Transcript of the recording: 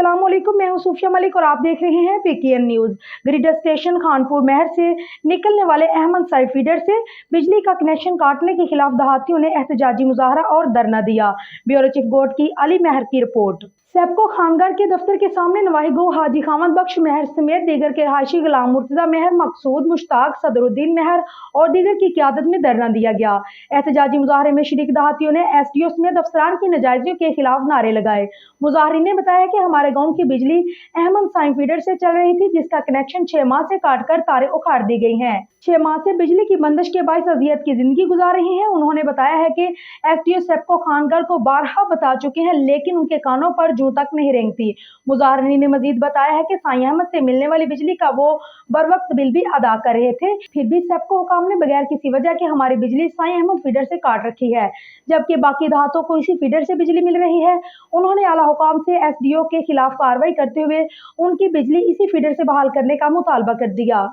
अस्सलाम वालेकुम, मैं हूं सूफिया मलिक और आप देख रहे हैं पीकेएन न्यूज। ग्रिड स्टेशन खानपुर महर से निकलने वाले अहमद साई फीडर से बिजली का कनेक्शन काटने के खिलाफ दहातियों ने एहतजाजी मुजाहरा और धरना दिया। ब्यूरो चीफ गोट की अली महर की रिपोर्ट। सेप्को खानगर के दफ्तर के सामने नवाही गो हाजी खामद बख्श महर समेत दीगर के रहायशी गुलाम मुर्तजा महर, मकसूद मुश्ताक, सदरुद्दीन महर और दीगर की क़यादत में धरना दिया गया। एहतजाजी मुजाहरे में शरीक दहातियों ने एसडीओ समेत अफसरान की नाजायजियों के खिलाफ नारे लगाए। मुजाहरीन ने बताया कि हमारे गांव की बिजली अहमद साई फीडर से चल रही थी, जिसका कनेक्शन 6 माह से काटकर तारें उखाड़ दी गई हैं। 6 माह से बिजली की बंदिश के बायस अजियत की जिंदगी गुजार रही हैं। उन्होंने बताया है कि एसडीओ सेप्को खानगर को बारहा बता चुके हैं, लेकिन उनके कानों पर जू तक नहीं रेंगती। मुजाहरीन ने मजीद बताया है कि साई अहमद से मिलने वाली बिजली का वो बर वक्त बिल भी अदा कर रहे थे, फिर भी सेप्को हुकाम ने बगैर किसी वजह के हमारी बिजली साई अहमद फीडर से काट रखी है, जबकि बाकी देहातों को इसी फीडर से बिजली मिल रही है। उन्होंने आला हुकाम से एसडीओ के खिलाफ कार्रवाई करते हुए उनकी बिजली इसी फीडर से बहाल करने का मुतालबा कर दिया।